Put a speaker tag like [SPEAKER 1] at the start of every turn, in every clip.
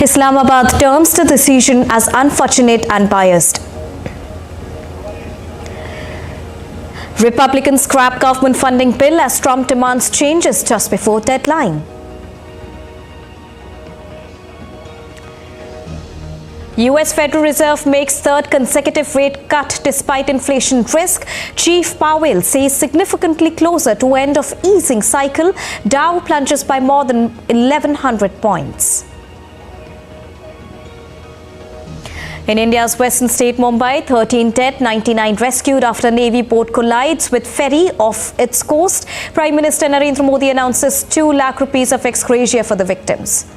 [SPEAKER 1] Islamabad terms the decision as unfortunate and biased. Republicans scrap government funding bill as Trump demands changes just before deadline. US Federal Reserve makes third consecutive rate cut despite inflation risk. Chief Powell says significantly closer to end of easing cycle. Dow plunges by more than 1,100 points. In India's western state Mumbai, 13 dead, 99 rescued after Navy boat collides with ferry off its coast. Prime Minister Narendra Modi announces 2 lakh rupees of ex gratia for the victims.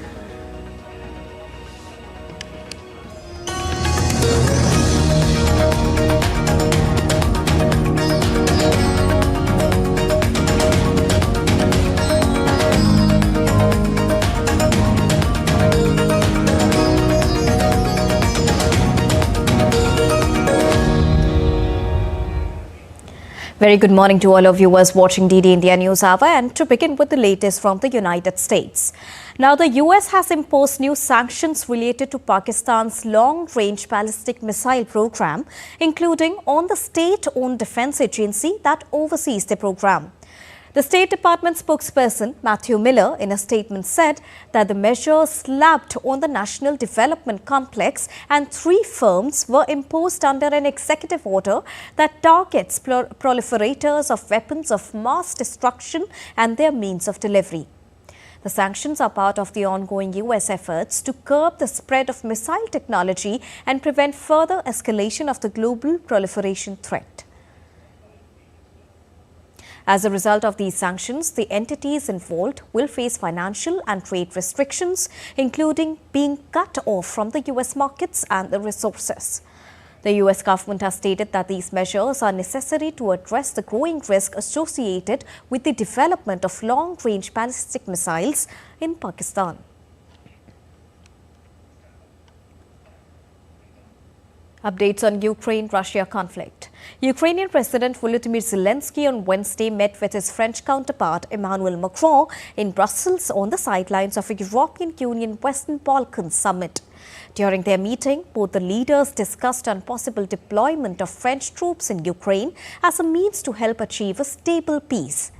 [SPEAKER 1] Very good morning to all of you viewers watching DD India News Hour, and to begin with the latest from the United States. Now, the US has imposed new sanctions related to Pakistan's long-range ballistic missile program, including on the state-owned defense agency that oversees the program. The State Department spokesperson, Matthew Miller, in a statement said that the measures slapped on the National Development Complex and 3 firms were imposed under an executive order that targets proliferators of weapons of mass destruction and their means of delivery. The sanctions are part of the ongoing US efforts to curb the spread of missile technology and prevent further escalation of the global proliferation threat. As a result of these sanctions, the entities involved will face financial and trade restrictions, including being cut off from the US markets and the resources. The US government has stated that these measures are necessary to address the growing risk associated with the development of long-range ballistic missiles in Pakistan. Updates on Ukraine-Russia conflict. Ukrainian President Volodymyr Zelensky on Wednesday met with his French counterpart Emmanuel Macron in Brussels on the sidelines of a European Union Western Balkans summit. During their meeting, both the leaders discussed on possible deployment of French troops in Ukraine as a means to help achieve a stable peace.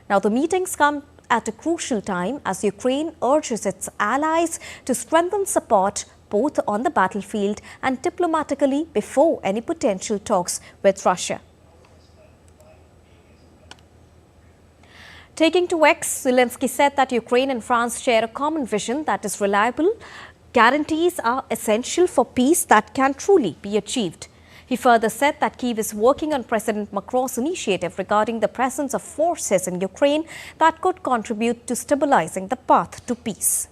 [SPEAKER 1] Now, the meetings come at a crucial time as Ukraine urges its allies to strengthen support both on the battlefield and diplomatically before any potential talks with Russia. Taking to X, Zelensky said that Ukraine and France share a common vision that is reliable. Guarantees are essential for peace that can truly be achieved. He further said that Kyiv is working on President Macron's initiative regarding the presence of forces in Ukraine that could contribute to stabilizing the path to peace.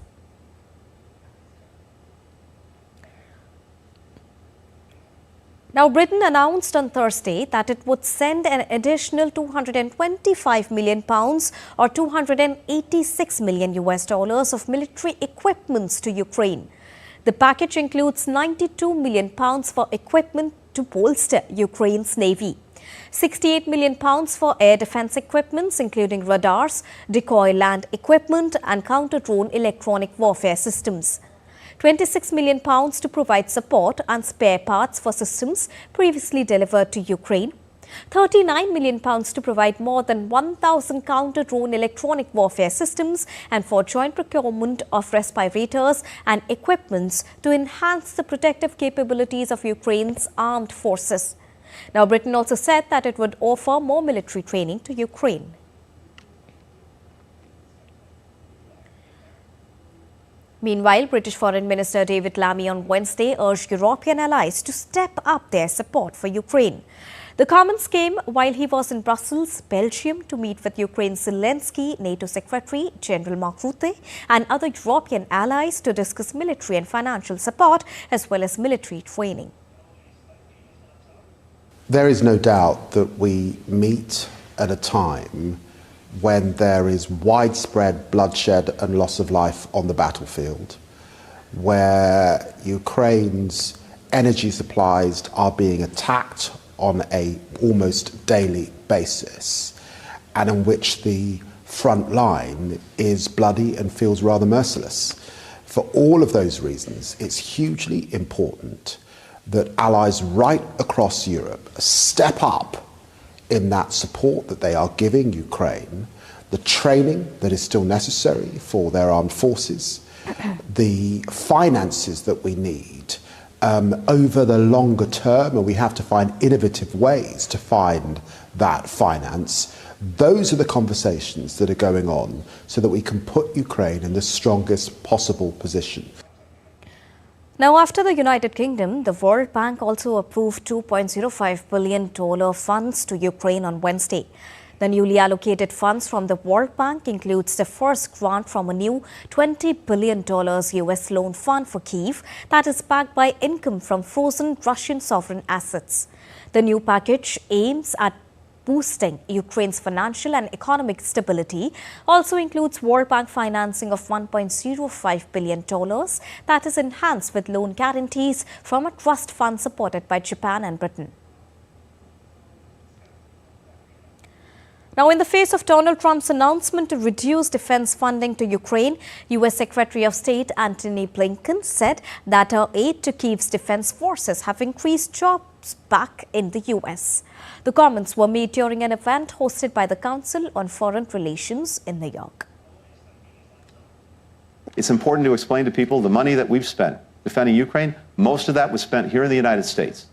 [SPEAKER 1] Now, Britain announced on Thursday that it would send an additional £225 million or $286 million of military equipments to Ukraine. The package includes £92 million for equipment to bolster Ukraine's navy, £68 million for air defense equipments, including radars, decoy land equipment and counter-drone electronic warfare systems. £26 million to provide support and spare parts for systems previously delivered to Ukraine, £39 million to provide more than 1,000 counter-drone electronic warfare systems and for joint procurement of respirators and equipments to enhance the protective capabilities of Ukraine's armed forces. Now, Britain also said that it would offer more military training to Ukraine. Meanwhile, British Foreign Minister David Lammy on Wednesday urged European allies to step up their support for Ukraine. The comments came while he was in Brussels, Belgium, to meet with Ukraine's Zelensky, NATO Secretary General Mark Rutte, and other European allies to discuss military and financial support as well as military training.
[SPEAKER 2] There is no doubt that we meet at a time when there is widespread bloodshed and loss of life on the battlefield, where Ukraine's energy supplies are being attacked on an almost daily basis, and in which the front line is bloody and feels rather merciless. For all of those reasons, it's hugely important that allies right across Europe step up in that support that they are giving Ukraine, the training that is still necessary for their armed forces, the finances that we need over the longer term, and we have to find innovative ways to find that finance. Those are the conversations that are going on so that we can put Ukraine in the strongest possible position.
[SPEAKER 1] Now, after the United Kingdom, the World Bank also approved $2.05 billion funds to Ukraine on Wednesday. The newly allocated funds from the World Bank includes the first grant from a new $20 billion US loan fund for Kyiv that is backed by income from frozen Russian sovereign assets. The new package aims at boosting Ukraine's financial and economic stability, also includes World Bank financing of $1.05 billion that is enhanced with loan guarantees from a trust fund supported by Japan and Britain. Now, in the face of Donald Trump's announcement to reduce defense funding to Ukraine, U.S. Secretary of State Antony Blinken said that our aid to Kyiv's defense forces have increased jobs back in the U.S. The comments were made during an event hosted by the Council on Foreign Relations in New York.
[SPEAKER 3] It's important to explain to people the money that we've spent defending Ukraine, most of that was spent here in the United States,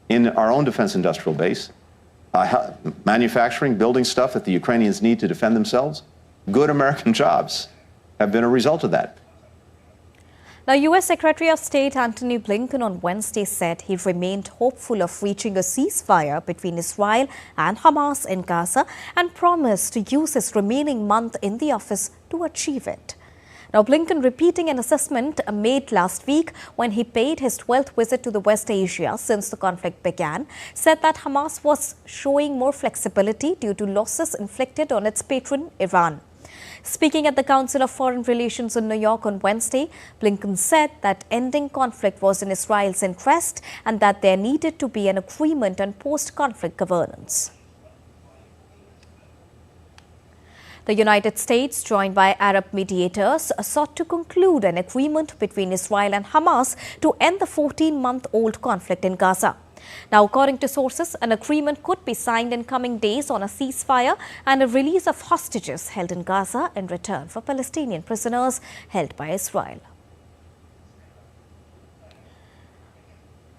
[SPEAKER 3] in our own defense industrial base, manufacturing, building stuff that the Ukrainians need to defend themselves. Good American jobs have been a result of that.
[SPEAKER 1] Now, U.S. Secretary of State Antony Blinken on Wednesday said he remained hopeful of reaching a ceasefire between Israel and Hamas in Gaza and promised to use his remaining month in the office to achieve it. Now, Blinken, repeating an assessment made last week when he paid his 12th visit to the West Asia since the conflict began, said that Hamas was showing more flexibility due to losses inflicted on its patron, Iran. Speaking at the Council of Foreign Relations in New York on Wednesday, Blinken said that ending conflict was in Israel's interest and that there needed to be an agreement on post-conflict governance. The United States, joined by Arab mediators, sought to conclude an agreement between Israel and Hamas to end the 14-month-old conflict in Gaza. Now, according to sources, an agreement could be signed in coming days on a ceasefire and a release of hostages held in Gaza in return for Palestinian prisoners held by Israel.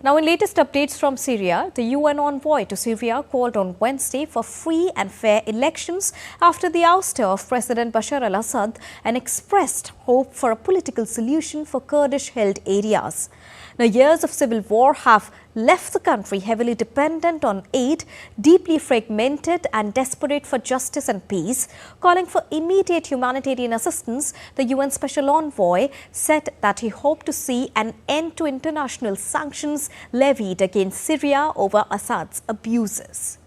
[SPEAKER 1] Now, in latest updates from Syria, the UN envoy to Syria called on Wednesday for free and fair elections after the ouster of President Bashar al-Assad and expressed hope for a political solution for Kurdish-held areas. Now, years of civil war have left the country heavily dependent on aid, deeply fragmented and desperate for justice and peace. Calling for immediate humanitarian assistance, the UN Special Envoy said that he hoped to see an end to international sanctions levied against Syria over Assad's abuses.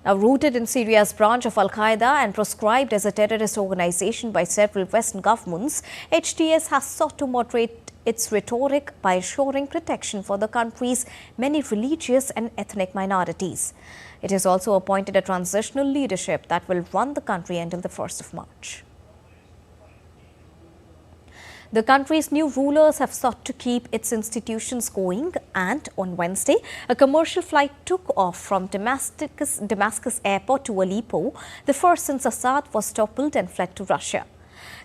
[SPEAKER 1] Now, rooted in Syria's branch of Al-Qaeda and proscribed as a terrorist organization by several Western governments, HTS has sought to moderate its rhetoric by assuring protection for the country's many religious and ethnic minorities. It has also appointed a transitional leadership that will run the country until the 1st of March. The country's new rulers have sought to keep its institutions going, and on Wednesday, a commercial flight took off from Damascus airport to Aleppo, the first since Assad was toppled and fled to Russia.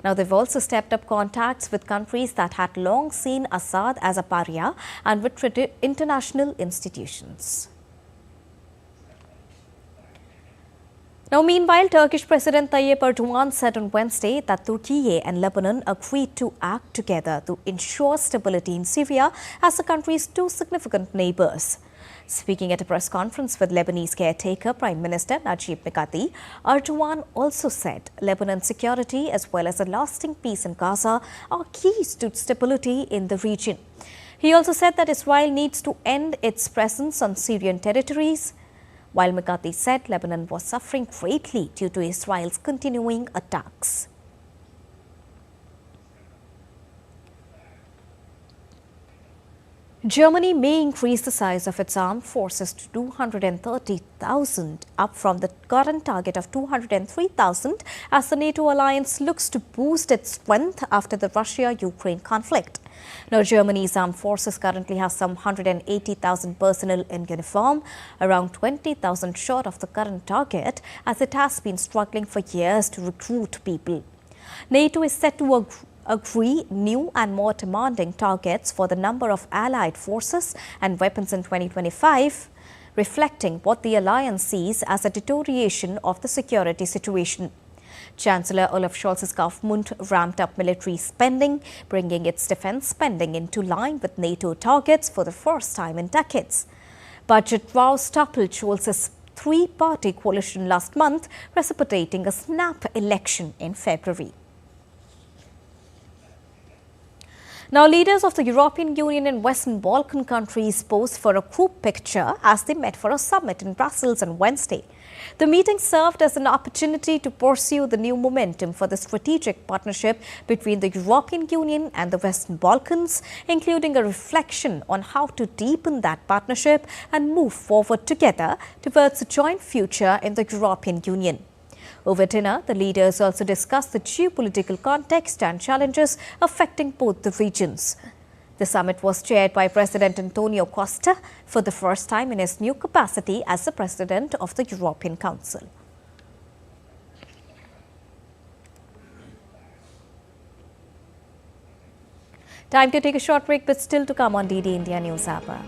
[SPEAKER 1] Now, they've also stepped up contacts with countries that had long seen Assad as a pariah and with international institutions. Now, meanwhile, Turkish President Tayyip Erdogan said on Wednesday that Turkey and Lebanon agreed to act together to ensure stability in Syria as the country's two significant neighbors. Speaking at a press conference with Lebanese caretaker Prime Minister Najib Mikati, Erdogan also said Lebanon's security as well as a lasting peace in Gaza are keys to stability in the region. He also said that Israel needs to end its presence on Syrian territories, while Mikati said Lebanon was suffering greatly due to Israel's continuing attacks. Germany may increase the size of its armed forces to 230,000, up from the current target of 203,000, as the NATO alliance looks to boost its strength after the Russia-Ukraine conflict. Now, Germany's armed forces currently has some 180,000 personnel in uniform, around 20,000 short of the current target, as it has been struggling for years to recruit people. NATO is set to agree new and more demanding targets for the number of allied forces and weapons in 2025, reflecting what the alliance sees as a deterioration of the security situation. Chancellor Olaf Scholz's government ramped up military spending, bringing its defense spending into line with NATO targets for the first time in decades. Budget rows toppled Scholz's three-party coalition last month, precipitating a snap election in February. Now, leaders of the European Union and Western Balkan countries posed for a group picture as they met for a summit in Brussels on Wednesday. The meeting served as an opportunity to pursue the new momentum for the strategic partnership between the European Union and the Western Balkans, including a reflection on how to deepen that partnership and move forward together towards a joint future in the European Union. Over dinner, the leaders also discussed the geopolitical context and challenges affecting both the regions. The summit was chaired by President Antonio Costa for the first time in his new capacity as the President of the European Council. Time to take a short break, but still to come on DD India News Hour.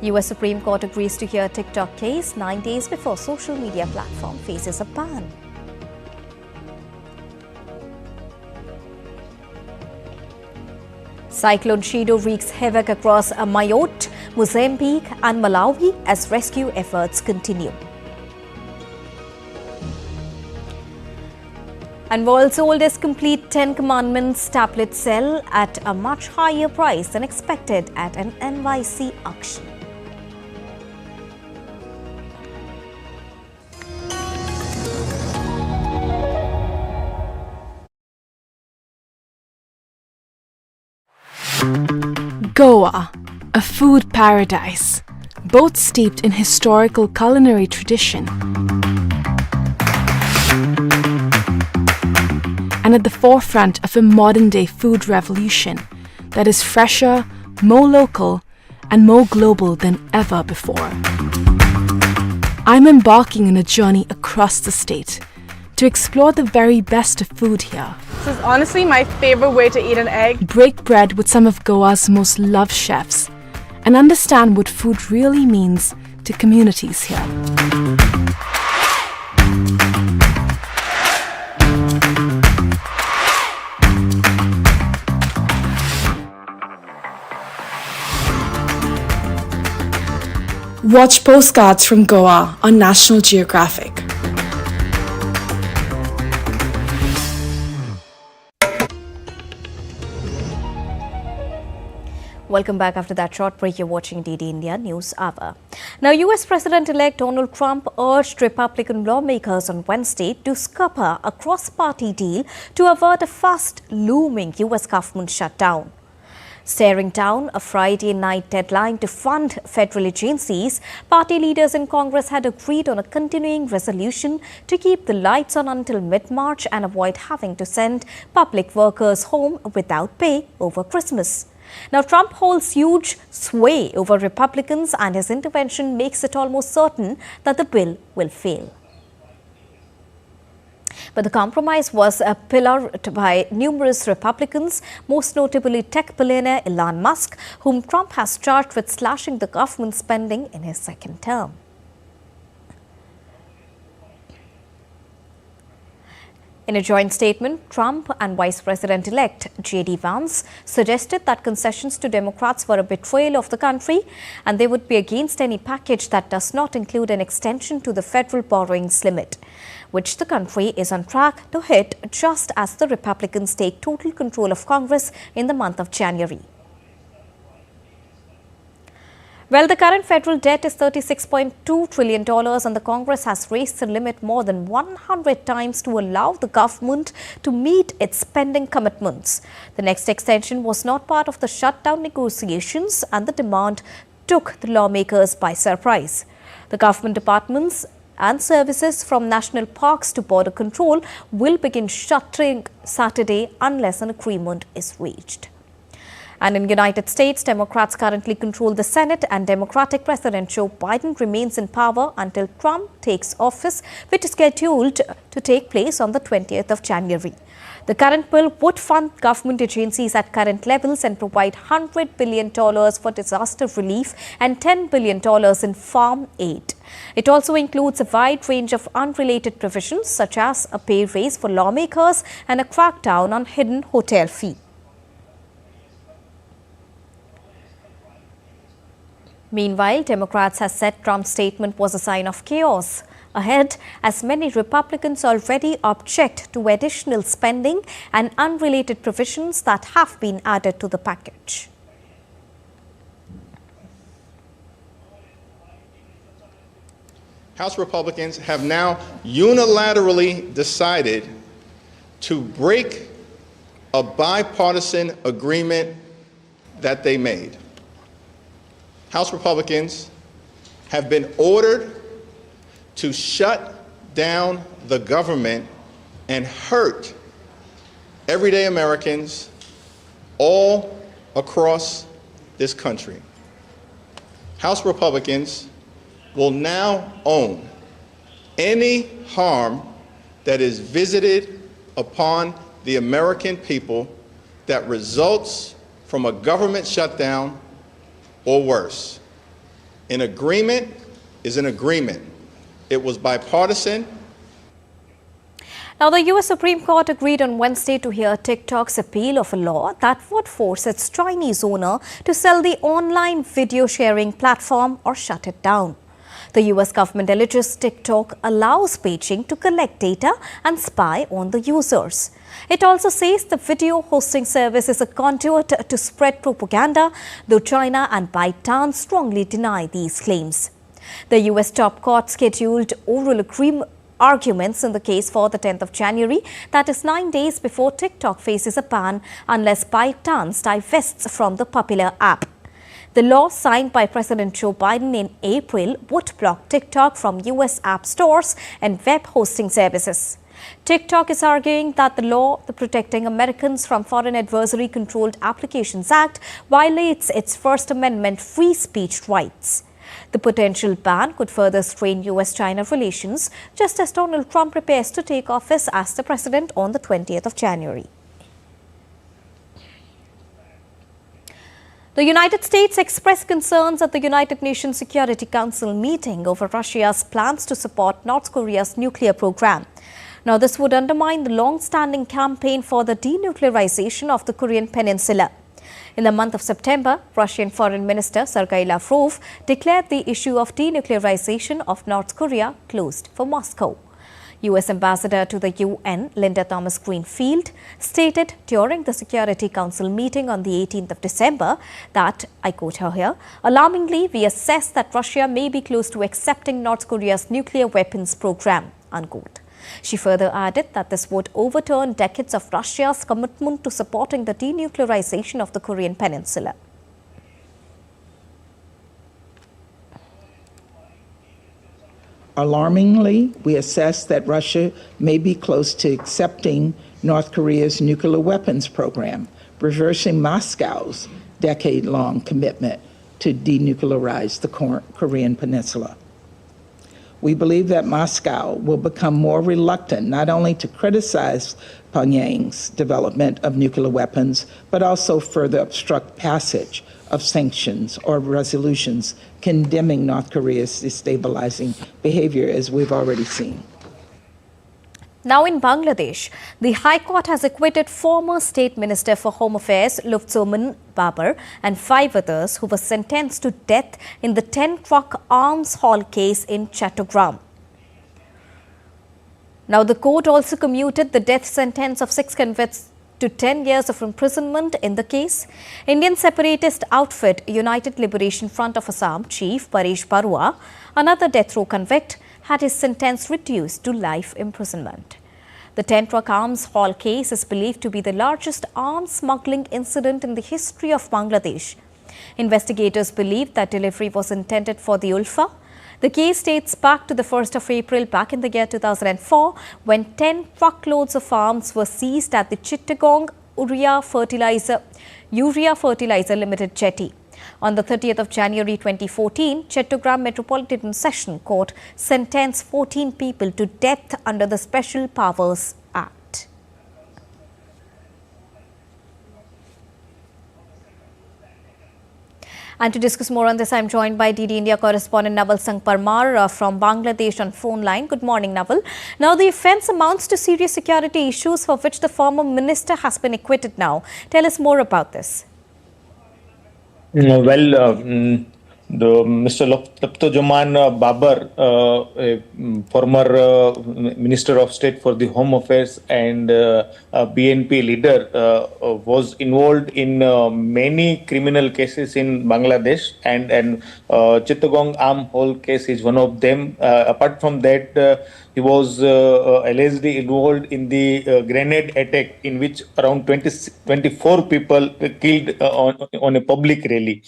[SPEAKER 1] US Supreme Court agrees to hear TikTok case 9 days before social media platform faces a ban. Cyclone Chido wreaks havoc across Mayotte, Mozambique and Malawi as rescue efforts continue. And world's oldest complete 10 Commandments tablet sell at a much higher price than expected at an NYC auction.
[SPEAKER 4] Goa, a food paradise, both steeped in historical culinary tradition and at the forefront of a modern-day food revolution that is fresher, more local, and more global than ever before. I'm embarking on a journey across the state to explore the very best of food here.
[SPEAKER 5] This is honestly my favorite way to eat an egg.
[SPEAKER 4] Break bread with some of Goa's most loved chefs and understand what food really means to communities here. Watch Postcards from Goa on National Geographic.
[SPEAKER 1] Welcome back after that short break. You're watching DD India News Hour. Now, US President-elect Donald Trump urged Republican lawmakers on Wednesday to scupper a cross-party deal to avert a fast-looming US government shutdown. Staring down a Friday night deadline to fund federal agencies, party leaders in Congress had agreed on a continuing resolution to keep the lights on until mid-March and avoid having to send public workers home without pay over Christmas. Now, Trump holds huge sway over Republicans, and his intervention makes it almost certain that the bill will fail. But the compromise was pillared by numerous Republicans, most notably tech billionaire Elon Musk, whom Trump has charged with slashing the government spending in his second term. In a joint statement, Trump and Vice President-elect J.D. Vance suggested that concessions to Democrats were a betrayal of the country and they would be against any package that does not include an extension to the federal borrowings limit, which the country is on track to hit just as the Republicans take total control of Congress in the month of January. Well, the current federal debt is $36.2 trillion and the Congress has raised the limit more than 100 times to allow the government to meet its spending commitments. The next extension was not part of the shutdown negotiations and the demand took the lawmakers by surprise. The government departments and services from national parks to border control will begin shuttering Saturday unless an agreement is reached. And in the United States, Democrats currently control the Senate and Democratic President Joe Biden remains in power until Trump takes office, which is scheduled to take place on the 20th of January. The current bill would fund government agencies at current levels and provide $100 billion for disaster relief and $10 billion in farm aid. It also includes a wide range of unrelated provisions such as a pay raise for lawmakers and a crackdown on hidden hotel fees. Meanwhile, Democrats have said Trump's statement was a sign of chaos ahead, as many Republicans already object to additional spending and unrelated provisions that have been added to the package.
[SPEAKER 6] House Republicans have now unilaterally decided to break a bipartisan agreement that they made. House Republicans have been ordered to shut down the government and hurt everyday Americans all across this country. House Republicans will now own any harm that is visited upon the American people that results from a government shutdown or worse. An agreement is an agreement. It was bipartisan.
[SPEAKER 1] Now, the U.S. Supreme Court agreed on Wednesday to hear TikTok's appeal of a law that would force its Chinese owner to sell the online video sharing platform or shut it down. The U.S. government alleges TikTok allows Beijing to collect data and spy on the users. It also says the video hosting service is a conduit to spread propaganda, though China and ByteDance strongly deny these claims. The U.S. top court scheduled oral arguments in the case for the 10th of January, that is 9 days before TikTok faces a ban unless ByteDance divests from the popular app. The law signed by President Joe Biden in April would block TikTok from U.S. app stores and web hosting services. TikTok is arguing that the law, the Protecting Americans from Foreign Adversary-Controlled Applications Act, violates its First Amendment free speech rights. The potential ban could further strain U.S.-China relations, just as Donald Trump prepares to take office as the president on the 20th of January. The United States expressed concerns at the United Nations Security Council meeting over Russia's plans to support North Korea's nuclear program. Now, this would undermine the long-standing campaign for the denuclearization of the Korean peninsula. In the month of September, Russian Foreign Minister Sergei Lavrov declared the issue of denuclearization of North Korea closed for Moscow. U.S. Ambassador to the UN, Anil Thomas Greenfield, stated during the Security Council meeting on the 18th of December that, I quote her here, "Alarmingly, we assess that Russia may be close to accepting North Korea's nuclear weapons program," unquote. She further added that this would overturn decades of Russia's commitment to supporting the denuclearization of the Korean peninsula.
[SPEAKER 7] Alarmingly, we assess that Russia may be close to accepting North Korea's nuclear weapons program, reversing Moscow's decade-long commitment to denuclearize the Korean peninsula. We believe that Moscow will become more reluctant not only to criticize Pyongyang's development of nuclear weapons, but also further obstruct passage of sanctions or resolutions condemning North Korea's destabilizing behavior, as we've already seen.
[SPEAKER 1] Now in Bangladesh, the High Court has acquitted former State Minister for Home Affairs Lufzoman Babar and 5 others who were sentenced to death in the 10-truck arms haul case in Chattogram. Now the court also commuted the death sentence of 6 convicts to 10 years of imprisonment in the case. Indian separatist outfit United Liberation Front of Assam chief Paresh Barua, another death row convict, had his sentence reduced to life imprisonment. The 10-truck arms haul case is believed to be the largest arms smuggling incident in the history of Bangladesh. Investigators believe that delivery was intended for the Ulfa. The case dates back to the 1st of April back in the year 2004 when 10 truckloads of arms were seized at the Chittagong Urea Fertilizer Limited jetty. On the 30th of January 2014, Chettogram Metropolitan Session Court sentenced 14 people to death under the Special Powers Act. And to discuss more on this, I am joined by DD India correspondent Naval Singh Parmar from Bangladesh on phone line. Good morning, Naval. Now, the offence amounts to serious security issues for which the former minister has been acquitted now. Tell us more about this.
[SPEAKER 8] The Mr. Laptojaman Babar, a former Minister of State for the Home Affairs and BNP leader, was involved in many criminal cases in Bangladesh, and Chittagong arm hole case is one of them. Apart from that, he was allegedly involved in the grenade attack in which around 24 people were killed on a public rally.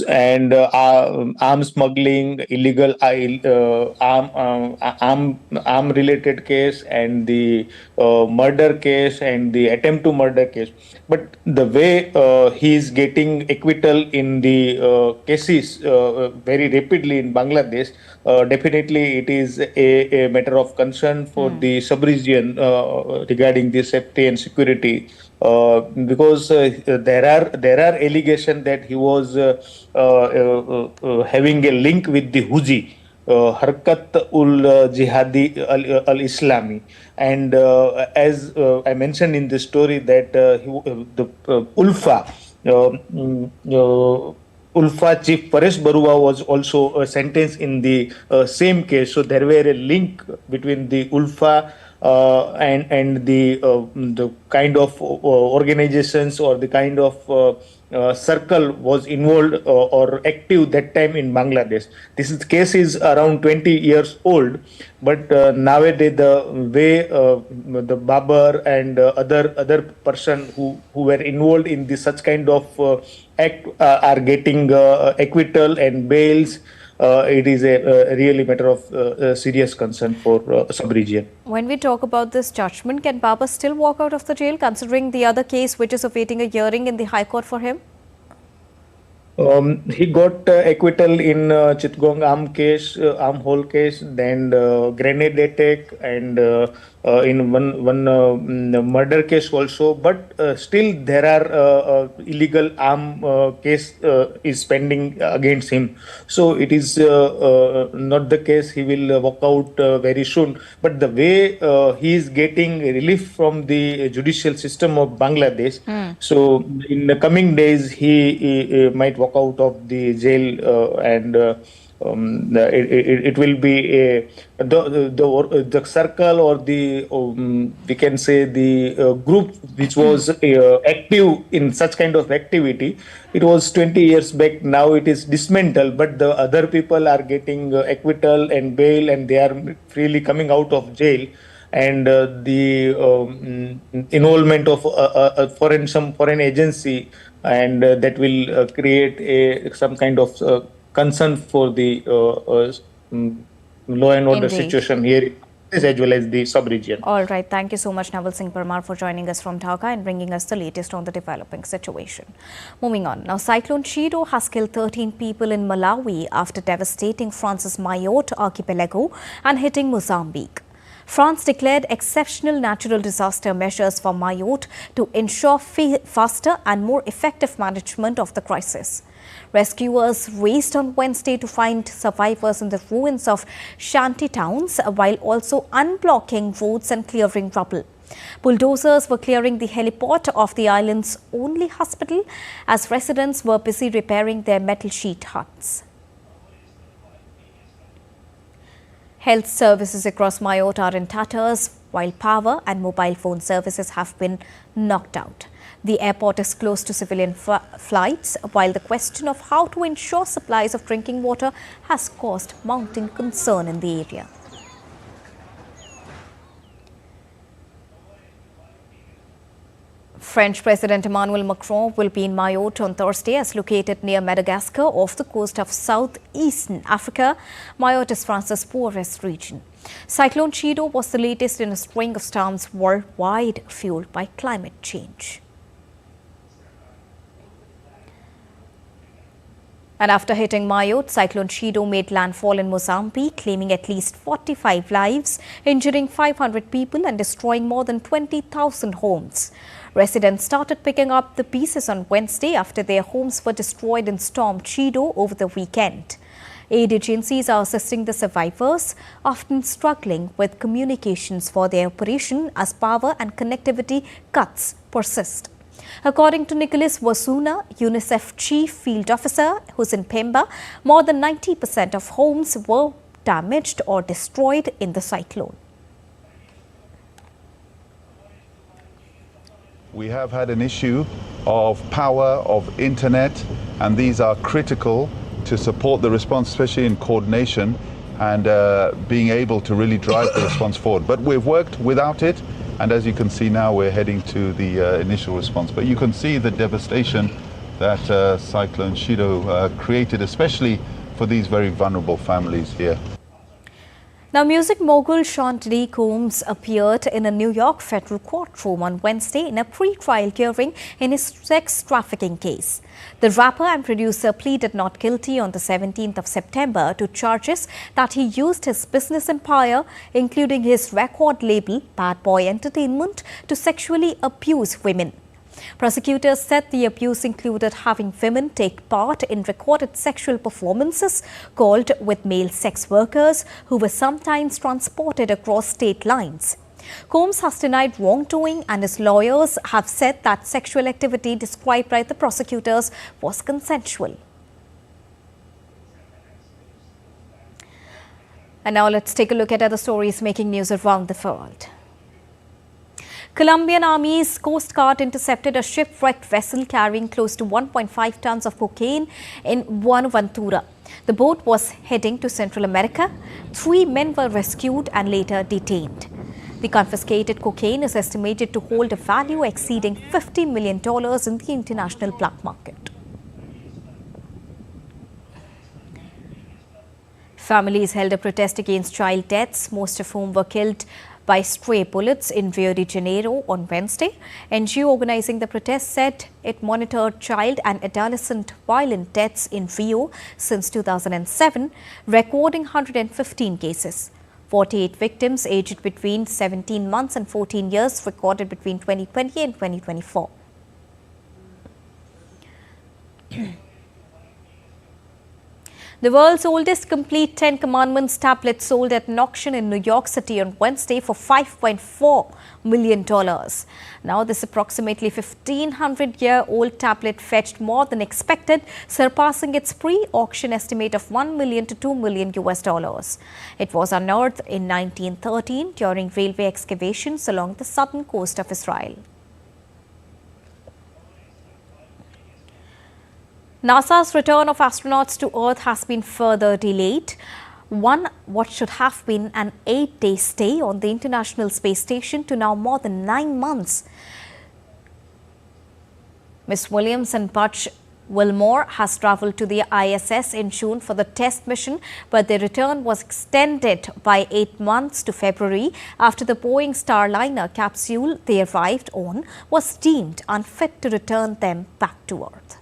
[SPEAKER 8] And arms smuggling, illegal arm related case, and the murder case and the attempt to murder case. But the way he is getting acquittal in the cases very rapidly in Bangladesh, definitely it is a matter of concern for the sub-region regarding the safety and security. Because there are allegations that he was having a link with the Huzi, Harkat ul Jihadi al Islami, and as I mentioned in the story that the Ulfa. Ulfa chief Paresh Barua was also sentenced in the same case. So there were a link between the Ulfa and the kind of organizations or the kind of circle was involved or active that time in Bangladesh. This case is around 20 years old, but nowadays the way the Babar and other person who were involved in such kind of act are getting acquittal and bails. It is a really matter of serious concern for sub-region.
[SPEAKER 1] When we talk about this judgment, can Babar still walk out of the jail considering the other case which is awaiting a hearing in the High Court for him?
[SPEAKER 8] He got acquittal in Chittagong arm hole case, then grenade attack, and in one murder case also. But still there are illegal arm case is pending against him. So it is not the case he will walk out very soon. But the way he is getting relief from the judicial system of Bangladesh, so in the coming days he might walk out of the jail and it will be the circle or the we can say the group which was active in such kind of activity. It was 20 years back. Now it is dismantled, but the other people are getting acquittal and bail, and they are freely coming out of jail. And the involvement of some foreign agency, and that will create some kind of concern for the law and order situation here as well as the sub-region.
[SPEAKER 1] All right. Thank you so much, Naval Singh Parmar, for joining us from Dhaka and bringing us the latest on the developing situation. Moving on. Now, Cyclone Chido has killed 13 people in Malawi after devastating France's Mayotte archipelago and hitting Mozambique. France declared exceptional natural disaster measures for Mayotte to ensure faster and more effective management of the crisis. Rescuers raced on Wednesday to find survivors in the ruins of shanty towns while also unblocking roads and clearing rubble. Bulldozers were clearing the heliport of the island's only hospital as residents were busy repairing their metal sheet huts. Health services across Mayotte are in tatters. while power and mobile phone services have been knocked out. The airport is closed to civilian flights, while the question of how to ensure supplies of drinking water has caused mounting concern in the area. French President Emmanuel Macron will be in Mayotte on Thursday, as located near Madagascar off the coast of southeastern Africa. Mayotte is France's poorest region. Cyclone Chido was the latest in a string of storms worldwide, fueled by climate change. And after hitting Mayotte, Cyclone Chido made landfall in Mozambique, claiming at least 45 lives, injuring 500 people and destroying more than 20,000 homes. Residents started picking up the pieces on Wednesday after their homes were destroyed in Storm Chido over the weekend. Aid agencies are assisting the survivors, often struggling with communications for their operation as power and connectivity cuts persist. According to Nicholas Wasuna, UNICEF Chief Field Officer, who's in Pemba, more than 90% of homes were damaged or destroyed in the cyclone.
[SPEAKER 9] We have had an issue of power, of internet, and these are critical to support the response, especially in coordination and being able to really drive the response forward. But we've worked without it, and as you can see now, we're heading to the initial response. But you can see the devastation that Cyclone Chido created, especially for these very vulnerable families here.
[SPEAKER 1] Now, music mogul Sean Diddy Combs appeared in a New York federal courtroom on Wednesday in a pre-trial hearing in his sex trafficking case. The rapper and producer pleaded not guilty on the 17th of September to charges that he used his business empire, including his record label Bad Boy Entertainment, to sexually abuse women. Prosecutors said the abuse included having women take part in recorded sexual performances called with male sex workers who were sometimes transported across state lines. Combs has denied wrongdoing, and his lawyers have said that sexual activity described by the prosecutors was consensual. And now let's take a look at other stories making news around the world. Colombian Army's Coast Guard intercepted a shipwrecked vessel carrying close to 1.5 tons of cocaine in Buenaventura. The boat was heading to Central America. 3 men were rescued and later detained. The confiscated cocaine is estimated to hold a value exceeding $50 million in the international black market. Families held a protest against child deaths, most of whom were killed by stray bullets in Rio de Janeiro on Wednesday. NGO organizing the protest said it monitored child and adolescent violent deaths in Rio since 2007, recording 115 cases. 48 victims aged between 17 months and 14 years recorded between 2020 and 2024. The world's oldest complete 10 Commandments tablet sold at an auction in New York City on Wednesday for $5.4 million. Now, this approximately 1,500-year-old tablet fetched more than expected, surpassing its pre-auction estimate of $1 million to $2 million US. It was unearthed in 1913 during railway excavations along the southern coast of Israel. NASA's return of astronauts to Earth has been further delayed. What should have been an 8-day stay on the International Space Station to now more than 9 months. Ms. Williams and Butch Wilmore has travelled to the ISS in June for the test mission, but their return was extended by 8 months to February after the Boeing Starliner capsule they arrived on was deemed unfit to return them back to Earth.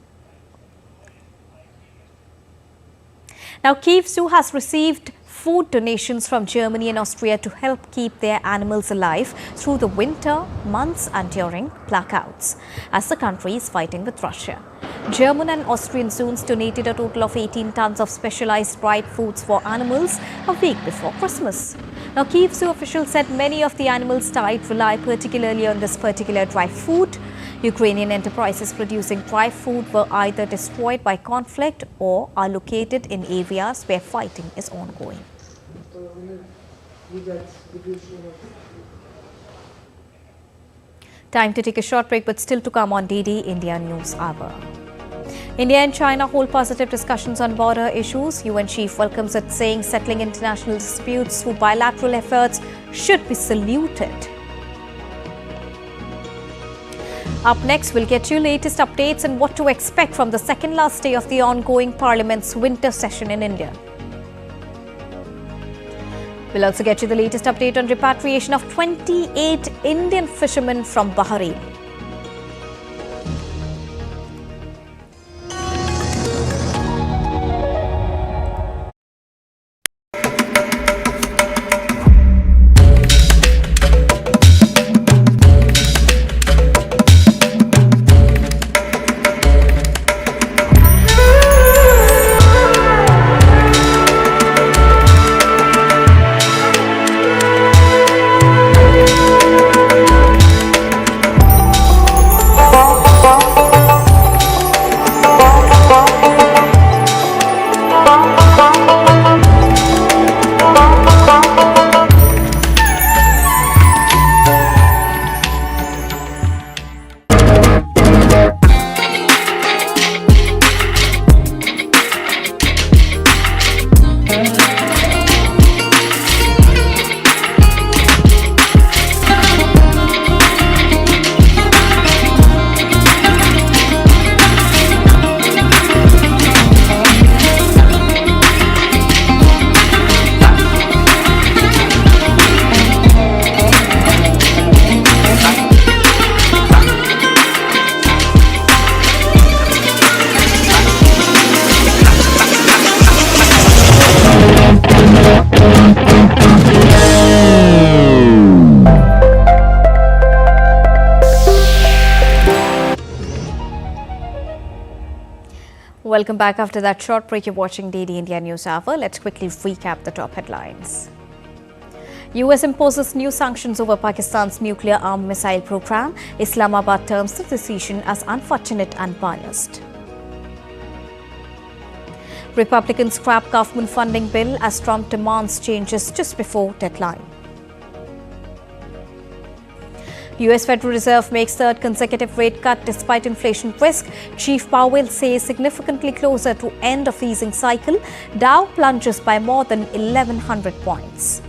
[SPEAKER 1] Now, Kyiv Zoo has received food donations from Germany and Austria to help keep their animals alive through the winter months and during blackouts, as the country is fighting with Russia. German and Austrian zoos donated a total of 18 tons of specialized dried foods for animals a week before Christmas. Now, Kyiv Zoo officials said many of the animals died rely particularly on this particular dry food. Ukrainian enterprises producing dry food were either destroyed by conflict or are located in areas where fighting is ongoing. Time to take a short break, but still to come on DD India News Hour. India and China hold positive discussions on border issues. UN chief welcomes it, saying settling international disputes through bilateral efforts should be saluted. Up next, we'll get you latest updates and what to expect from the second last day of the ongoing Parliament's winter session in India. We'll also get you the latest update on repatriation of 28 Indian fishermen from Bahrain. Welcome back after that short break. You're watching DD India News Hour. Let's quickly recap the top headlines. US imposes new sanctions over Pakistan's nuclear armed missile program. Islamabad terms the decision as unfortunate and biased. Republicans scrap government funding bill as Trump demands changes just before deadline. US Federal Reserve makes third consecutive rate cut despite inflation risk. Chief Powell says significantly closer to end of easing cycle. Dow plunges by more than 1,100 points.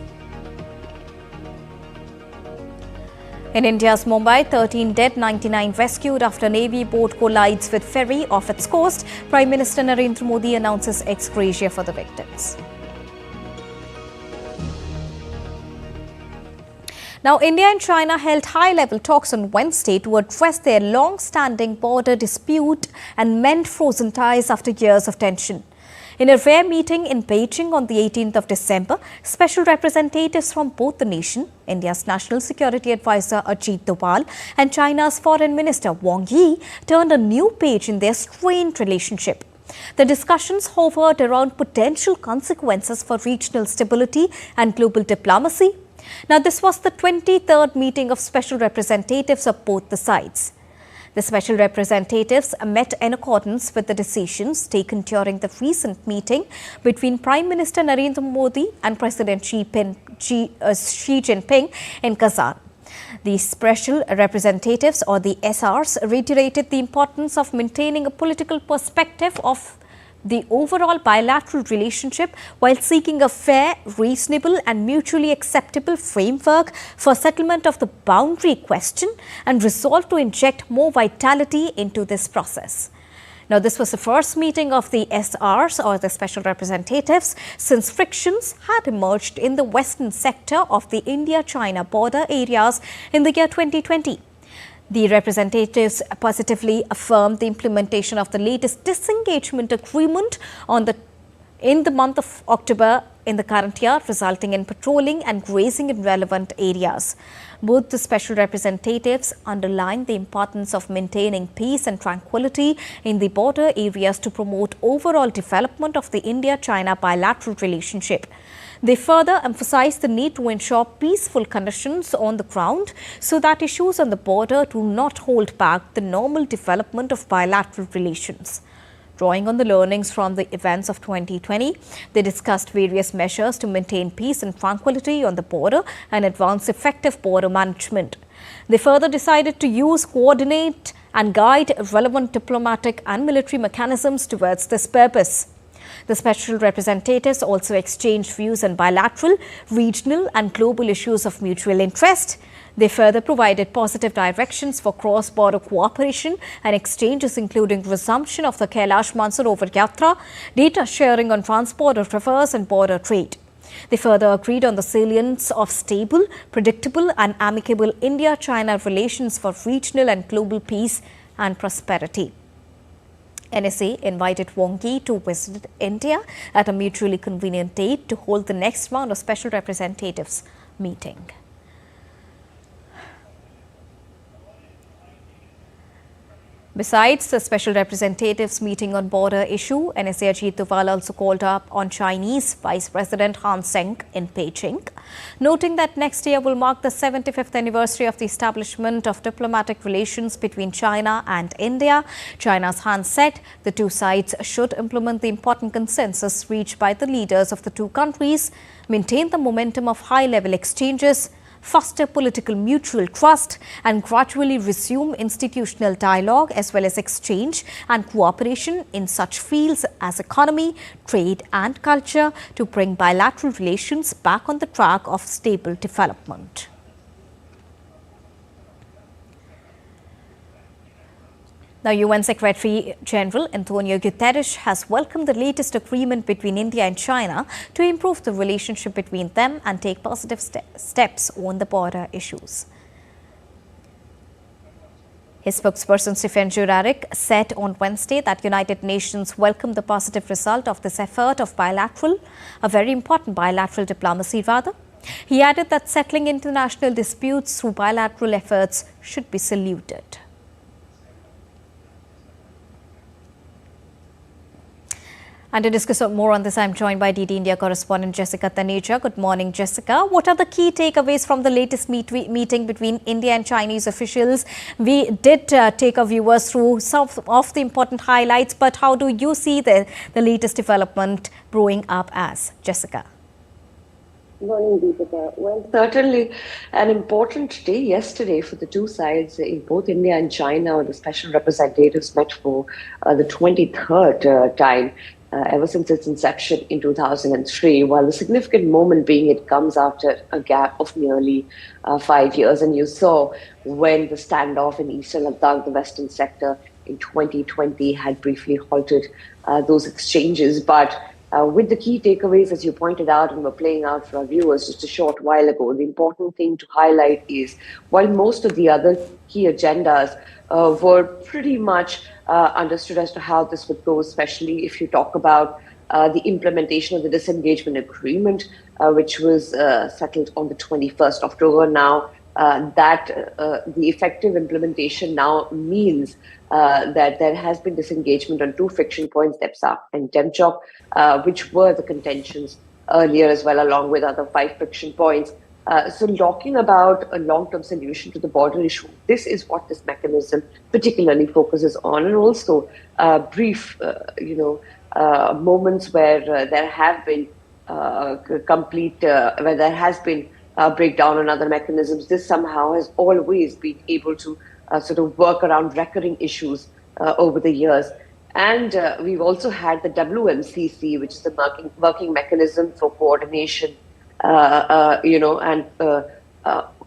[SPEAKER 1] In India's Mumbai, 13 dead, 99 rescued after Navy boat collides with ferry off its coast. Prime Minister Narendra Modi announces ex gratia for the victims. Now, India and China held high-level talks on Wednesday to address their long-standing border dispute and mend frozen ties after years of tension. In a rare meeting in Beijing on the 18th of December, special representatives from both the nations, India's National Security Advisor Ajit Doval and China's Foreign Minister Wang Yi, turned a new page in their strained relationship. The discussions hovered around potential consequences for regional stability and global diplomacy. Now, this was the 23rd meeting of special representatives of both the sides. The special representatives met in accordance with the decisions taken during the recent meeting between Prime Minister Narendra Modi and President Xi Jinping in Kazan. The special representatives, or the SRs, reiterated the importance of maintaining a political perspective of the overall bilateral relationship while seeking a fair, reasonable and mutually acceptable framework for settlement of the boundary question and resolve to inject more vitality into this process. Now, this was the first meeting of the SRs, or the special representatives, since frictions had emerged in the western sector of the India-China border areas in the year 2020. The representatives positively affirmed the implementation of the latest disengagement agreement in the month of October in the current year, resulting in patrolling and grazing in relevant areas. Both the special representatives underlined the importance of maintaining peace and tranquility in the border areas to promote overall development of the India-China bilateral relationship. They further emphasized the need to ensure peaceful conditions on the ground so that issues on the border do not hold back the normal development of bilateral relations. Drawing on the learnings from the events of 2020, they discussed various measures to maintain peace and tranquility on the border and advance effective border management. They further decided to coordinate and guide relevant diplomatic and military mechanisms towards this purpose. The special representatives also exchanged views on bilateral, regional and global issues of mutual interest. They further provided positive directions for cross-border cooperation and exchanges, including resumption of the Kailash Mansarovar Yatra, data sharing on trans-border affairs and border trade. They further agreed on the salience of stable, predictable and amicable India-China relations for regional and global peace and prosperity. NSA invited Wang Yi to visit India at a mutually convenient date to hold the next round of special representatives meeting. Besides the special representatives meeting on border issue, NSA Ajit Doval also called up on Chinese Vice President Han Zheng in Beijing, noting that next year will mark the 75th anniversary of the establishment of diplomatic relations between China and India. China's Han said the two sides should implement the important consensus reached by the leaders of the two countries, maintain the momentum of high-level exchanges, foster political mutual trust and gradually resume institutional dialogue as well as exchange and cooperation in such fields as economy, trade and culture to bring bilateral relations back on the track of stable development. Now, UN Secretary General Antonio Guterres has welcomed the latest agreement between India and China to improve the relationship between them and take positive steps on the border issues. His spokesperson Stephen Dujarric said on Wednesday that United Nations welcomed the positive result of this effort of a very important bilateral diplomacy rather. He added that settling international disputes through bilateral efforts should be saluted. And to discuss more on this, I'm joined by DD India correspondent Jessica Taneja. Good morning, Jessica. What are the key takeaways from the latest meeting between India and Chinese officials? We did take our viewers through some of the important highlights, but how do you see the latest development brewing up as, Jessica?
[SPEAKER 10] Good morning, Deepika. Well, certainly an important day yesterday for the two sides in both India and China. The special representatives met for the 23rd time. Ever since its inception in 2003, while the significant moment being it comes after a gap of nearly 5 years. And you saw when the standoff in eastern Ladakh, the western sector, in 2020 had briefly halted those exchanges. But with the key takeaways, as you pointed out and were playing out for our viewers just a short while ago, the important thing to highlight is while most of the other key agendas were pretty much understood as to how this would go, especially if you talk about the implementation of the disengagement agreement, which was settled on the 21st of October. Now, the effective implementation now means that there has been disengagement on two friction points, Depsa and Demchok, which were the contentions earlier as well, along with other 5 friction points. So talking about a long-term solution to the border issue, this is what this mechanism particularly focuses on, and also brief, moments where there have been where there has been breakdown on other mechanisms. This somehow has always been able to sort of work around recurring issues over the years. And we've also had the WMCC, which is the working mechanism for coordination and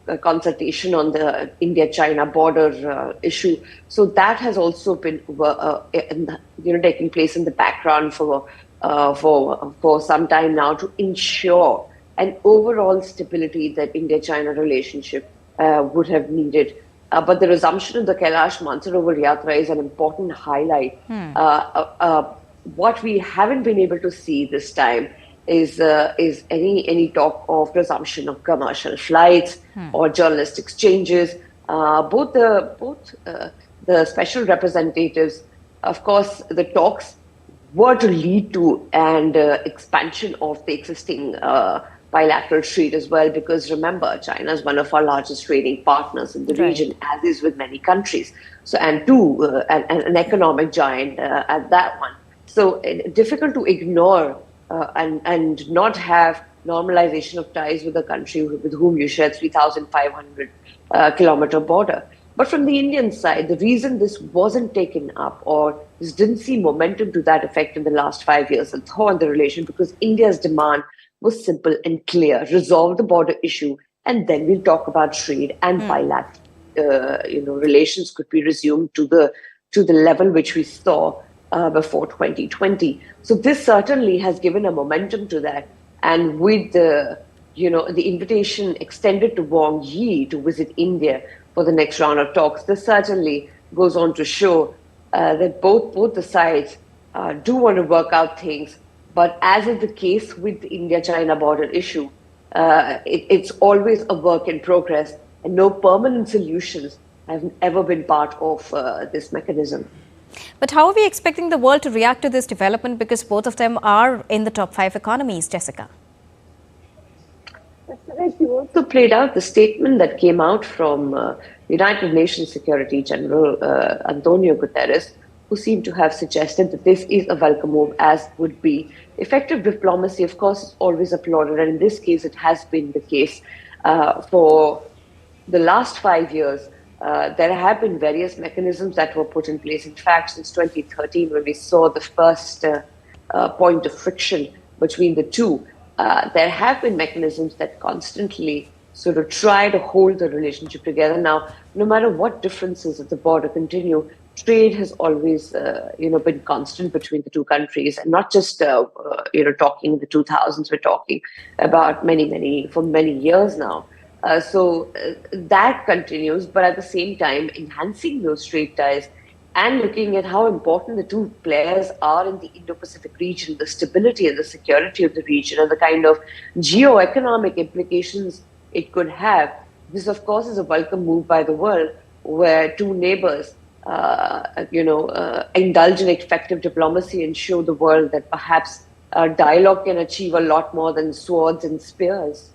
[SPEAKER 10] a consultation on the India-China border issue. So that has also been, taking place in the background for some time now to ensure an overall stability that India-China relationship would have needed. But the resumption of the Kailash Mansarovar Yatra is an important highlight. What we haven't been able to see this time is any talk of resumption of commercial flights or journalist exchanges. Both the special representatives, of course, the talks were to lead to an expansion of the existing bilateral trade as well, because remember, China is one of our largest trading partners in the region, as is with many countries. So, and two, an economic giant at that one. So difficult to ignore and not have normalization of ties with a country with whom you share 3,500 kilometer border. But from the Indian side, the reason this wasn't taken up or this didn't see momentum to that effect in the last 5 years and thaw in the relation, because India's demand was simple and clear: resolve the border issue, and then we'll talk about trade and bilateral, relations could be resumed to the level which we saw before 2020. So this certainly has given a momentum to that, and with the invitation extended to Wang Yi to visit India for the next round of talks, this certainly goes on to show that both the sides do want to work out things. But as is the case with the India-China border issue, it's always a work in progress, and no permanent solutions have ever been part of this mechanism.
[SPEAKER 1] But how are we expecting the world to react to this development, because both of them are in the top 5 economies, Jessica?
[SPEAKER 10] You also played out the statement that came out from United Nations Secretary General Antonio Guterres, who seemed to have suggested that this is a welcome move, as would be. Effective diplomacy, of course, is always applauded, and in this case, it has been the case. For the last 5 years, there have been various mechanisms that were put in place. In fact, since 2013, when we saw the first point of friction between the two, there have been mechanisms that constantly sort of try to hold the relationship together. Now, no matter what differences at the border continue, trade has always, been constant between the two countries, and not just, talking in the 2000s. We're talking about for many years now. So that continues, but at the same time, enhancing those trade ties and looking at how important the two players are in the Indo-Pacific region, the stability and the security of the region, and the kind of geo-economic implications it could have. This, of course, is a welcome move by the world, where two neighbors, indulge in effective diplomacy and show the world that perhaps dialogue can achieve a lot more than swords and spears.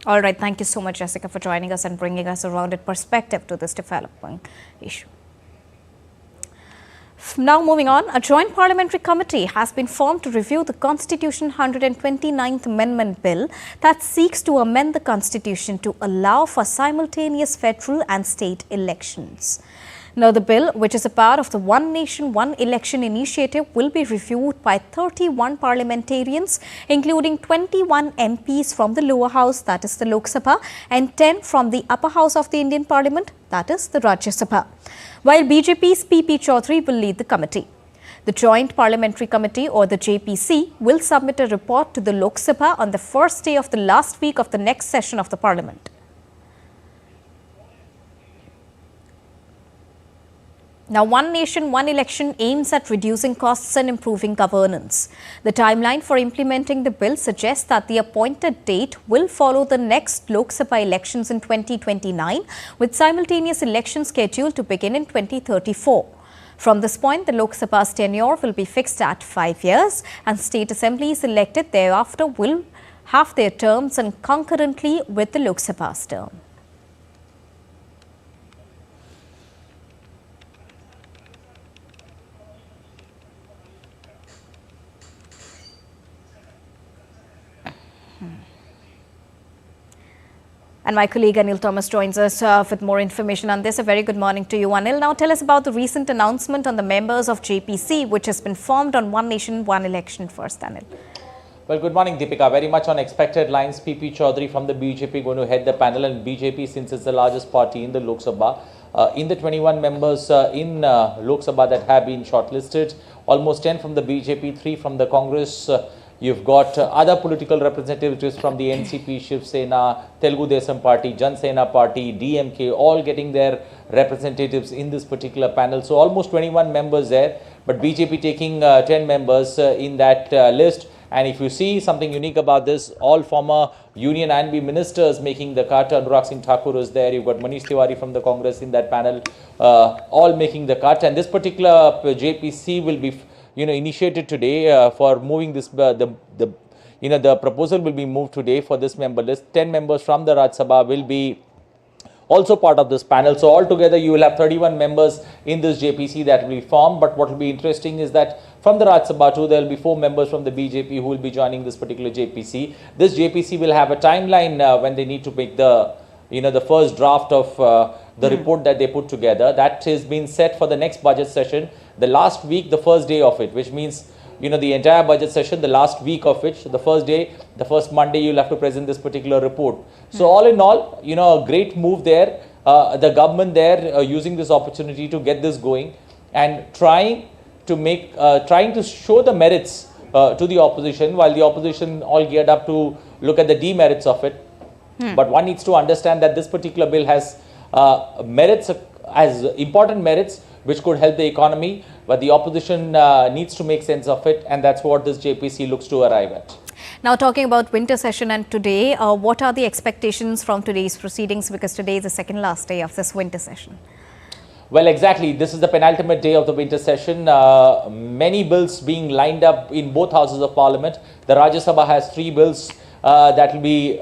[SPEAKER 1] All right. Thank you so much, Jessica, for joining us and bringing us a rounded perspective to this developing issue. Now moving on, a joint parliamentary committee has been formed to review the Constitution 129th Amendment Bill that seeks to amend the Constitution to allow for simultaneous federal and state elections. Now, the bill, which is a part of the One Nation, One Election initiative, will be reviewed by 31 parliamentarians, including 21 MPs from the lower house, that is the Lok Sabha, and 10 from the upper house of the Indian Parliament, that is the Rajya Sabha, while BJP's PP Chaudhary will lead the committee. The Joint Parliamentary Committee, or the JPC, will submit a report to the Lok Sabha on the first day of the last week of the next session of the Parliament. Now, One Nation, One Election aims at reducing costs and improving governance. The timeline for implementing the bill suggests that the appointed date will follow the next Lok Sabha elections in 2029, with simultaneous elections scheduled to begin in 2034. From this point, the Lok Sabha's tenure will be fixed at 5 years, and state assemblies elected thereafter will have their terms and concurrently with the Lok Sabha's term. And my colleague Anil Thomas joins us with more information on this. A very good morning to you, Anil. Now tell us about the recent announcement on the members of JPC, which has been formed on One Nation, One Election. First, Anil.
[SPEAKER 11] Well, good morning, Deepika. Very much on expected lines. PP Chaudhary from the BJP going to head the panel, and BJP, since it's the largest party in the Lok Sabha, in the 21 members in Lok Sabha that have been shortlisted, almost 10 from the BJP, 3 from the Congress. You've got other political representatives from the NCP, Shiv Sena, Telugu Desam Party, Jan Sena Party, DMK, all getting their representatives in this particular panel. So almost 21 members there, but BJP taking 10 members in that list. And if you see something unique about this, all former Union and ministers making the cut. Anurag Singh Thakur is there. You've got Manish Tiwari from the Congress in that panel, all making the cut. And this particular JPC will be initiated today for moving this the proposal will be moved today for this member list. 10 members from the Rajya Sabha will be also part of this panel. So altogether you will have 31 members in this JPC that will be formed. But what will be interesting is that from the Rajya Sabha too, there will be 4 members from the BJP who will be joining this particular JPC. This JPC will have a timeline when they need to make the the first draft of the report that they put together. That has been set for the next budget session, the last week, the first day of it, which means the entire budget session, the last week of which, the first day, the first Monday, you'll have to present this particular report. So all in all, a great move there. The government there using this opportunity to get this going and trying to show the merits to the opposition, while the opposition all geared up to look at the demerits of it. But one needs to understand that this particular bill has merits, as important merits, which could help the economy, but the opposition needs to make sense of it, and that's what this JPC looks to arrive at.
[SPEAKER 1] Now, talking about winter session and today, what are the expectations from today's proceedings, because today is the second last day of this winter session?
[SPEAKER 11] Well, exactly. This is the penultimate day of the winter session. Many bills being lined up in both houses of parliament. The Rajya Sabha has 3 bills that will be,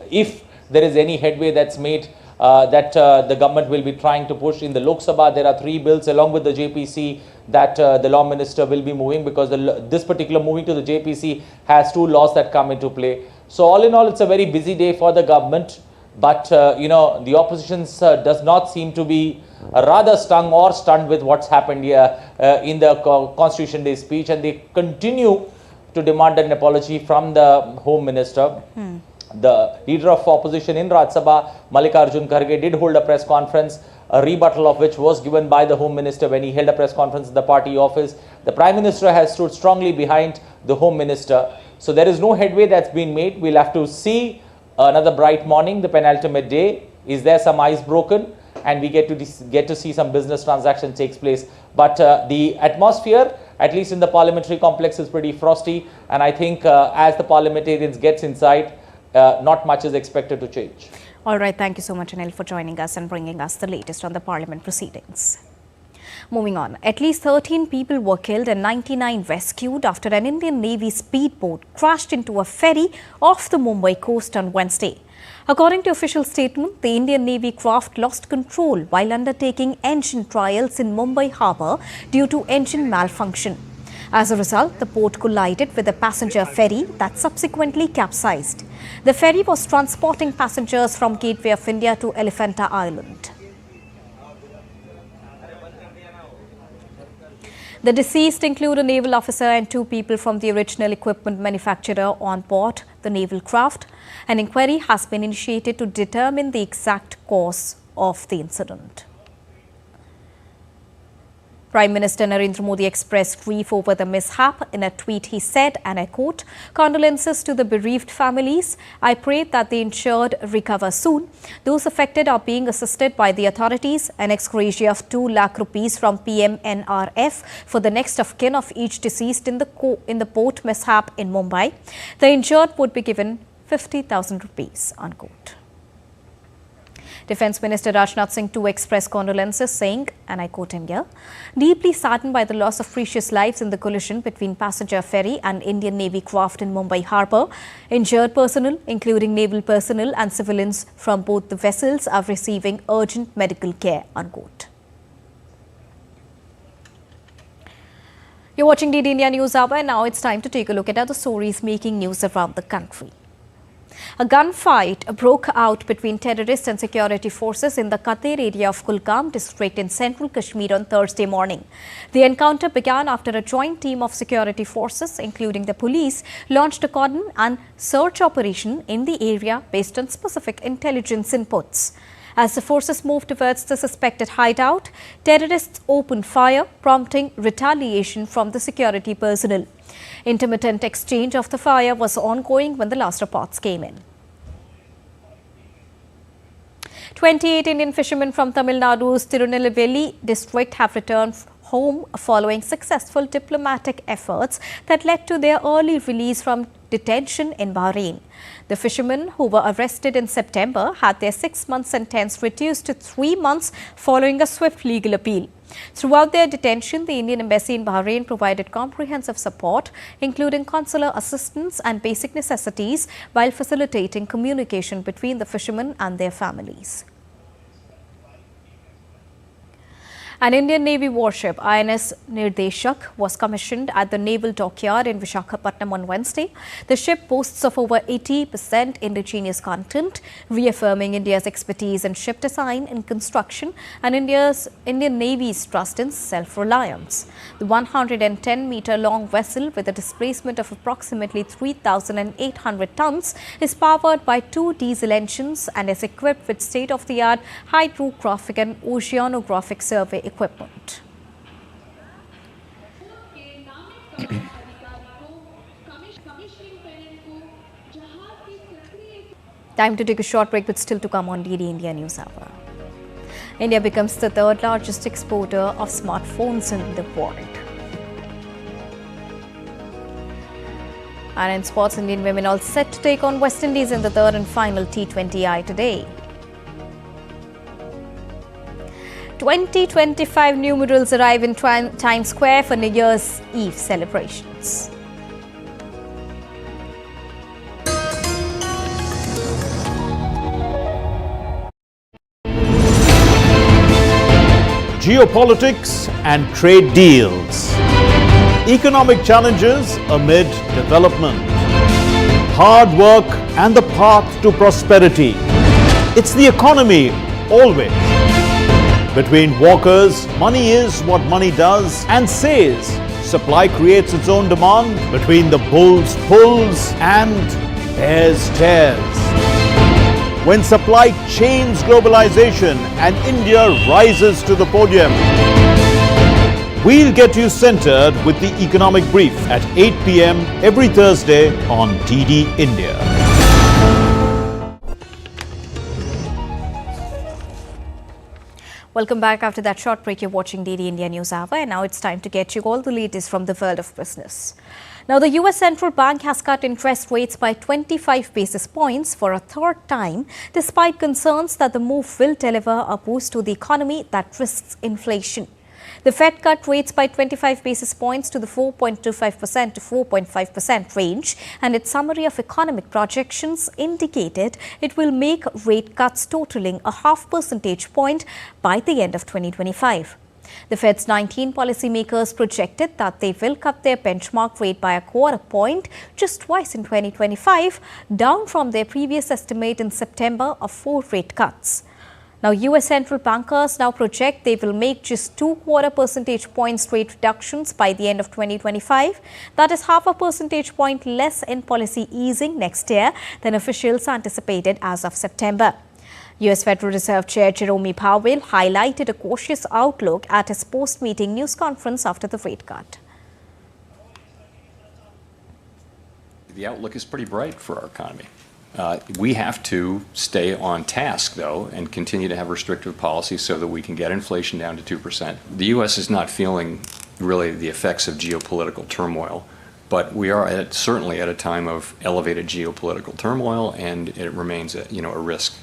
[SPEAKER 11] if there is any headway that's made, that the government will be trying to push. In the Lok Sabha, there are 3 bills along with the JPC that the law minister will be moving, because this particular moving to the JPC has 2 laws that come into play. So all in all, it's a very busy day for the government. But, the opposition does not seem to be rather stung or stunned with what's happened here in the Constitution Day speech. And they continue to demand an apology from the Home Minister. The leader of opposition in Rajya Sabha, Mallikarjun Kharge, did hold a press conference, a rebuttal of which was given by the Home Minister when he held a press conference in the party office. The Prime Minister has stood strongly behind the Home Minister. So there is no headway that's been made. We'll have to see another bright morning, the penultimate day. Is there some ice broken? And we get to see some business transaction takes place. But the atmosphere, at least in the parliamentary complex, is pretty frosty. And I think as the parliamentarians get inside, not much is expected to change.
[SPEAKER 1] All right. Thank you so much, Anil, for joining us and bringing us the latest on the parliament proceedings. Moving on, at least 13 people were killed and 99 rescued after an Indian Navy speedboat crashed into a ferry off the Mumbai coast on Wednesday. According to official statement, the Indian Navy craft lost control while undertaking engine trials in Mumbai harbour due to engine malfunction. As a result, the boat collided with a passenger ferry that subsequently capsized. The ferry was transporting passengers from Gateway of India to Elephanta Island. The deceased include a naval officer and 2 people from the original equipment manufacturer on board the naval craft. An inquiry has been initiated to determine the exact cause of the incident. Prime Minister Narendra Modi expressed grief over the mishap. In a tweet, he said, and I quote, "Condolences to the bereaved families. I pray that the injured recover soon. Those affected are being assisted by the authorities. An ex gratia of 2 lakh rupees from PMNRF for the next of kin of each deceased in the boat mishap in Mumbai. The injured would be given 50,000 rupees, unquote. Defence Minister Rajnath Singh too expressed condolences, saying, and I quote him here, "Deeply saddened by the loss of precious lives in the collision between passenger ferry and Indian Navy craft in Mumbai harbour. Injured personnel, including naval personnel and civilians from both the vessels, are receiving urgent medical care," unquote. You're watching DD India News Hour, and now it's time to take a look at other stories making news around the country. A gunfight broke out between terrorists and security forces in the Kater area of Kulgam district in central Kashmir on Thursday morning. The encounter began after a joint team of security forces, including the police, launched a cordon and search operation in the area based on specific intelligence inputs. As the forces moved towards the suspected hideout, terrorists opened fire, prompting retaliation from the security personnel. Intermittent exchange of the fire was ongoing when the last reports came in. 28 Indian fishermen from Tamil Nadu's Tirunelveli district have returned home following successful diplomatic efforts that led to their early release from detention in Bahrain. The fishermen who were arrested in September had their 6-month sentence reduced to 3 months following a swift legal appeal. Throughout their detention, the Indian Embassy in Bahrain provided comprehensive support, including consular assistance and basic necessities, while facilitating communication between the fishermen and their families. An Indian Navy warship, INS Nirdeshak, was commissioned at the Naval Dockyard in Visakhapatnam on Wednesday. The ship boasts of over 80% indigenous content, reaffirming India's expertise in ship design and construction and Indian Navy's trust in self-reliance. The 110-meter-long vessel, with a displacement of approximately 3,800 tons, is powered by 2 diesel engines and is equipped with state-of-the-art hydrographic and oceanographic survey equipment. Time to take a short break, but still to come on DD India News Hour. India becomes the 3rd largest exporter of smartphones in the world. And in sports, Indian women all set to take on West Indies in the 3rd and final T20I today. 2025 new medals arrive in Times Square for New Year's Eve celebrations.
[SPEAKER 12] Geopolitics and trade deals. Economic challenges amid development. Hard work and the path to prosperity. It's the economy always. Between walkers, money is what money does and says. Supply creates its own demand. Between the bulls pulls and bears tears. When supply chains globalization and India rises to the podium. We'll get you centered with the economic brief at 8 p.m. every Thursday on DD India.
[SPEAKER 1] Welcome back. After that short break, you're watching DD India News Hour, and now it's time to get you all the latest from the world of business. Now, the US Central Bank has cut interest rates by 25 basis points for a 3rd time, despite concerns that the move will deliver a boost to the economy that risks inflation. The Fed cut rates by 25 basis points to the 4.25% to 4.5% range, and its summary of economic projections indicated it will make rate cuts totaling a 0.5 percentage point by the end of 2025. The Fed's 19 policymakers projected that they will cut their benchmark rate by a 0.25 point just twice in 2025, down from their previous estimate in September of 4 rate cuts. Now, US central bankers now project they will make just 2.25 percentage points rate reductions by the end of 2025. That is 0.5 percentage point less in policy easing next year than officials anticipated as of September. US Federal Reserve Chair Jerome Powell highlighted a cautious outlook at his post-meeting news conference after the rate cut.
[SPEAKER 13] The outlook is pretty bright for our economy. We have to stay on task, though, and continue to have restrictive policies so that we can get inflation down to 2%. The U.S. is not feeling really the effects of geopolitical turmoil, but we are certainly at a time of elevated geopolitical turmoil, and it remains a risk.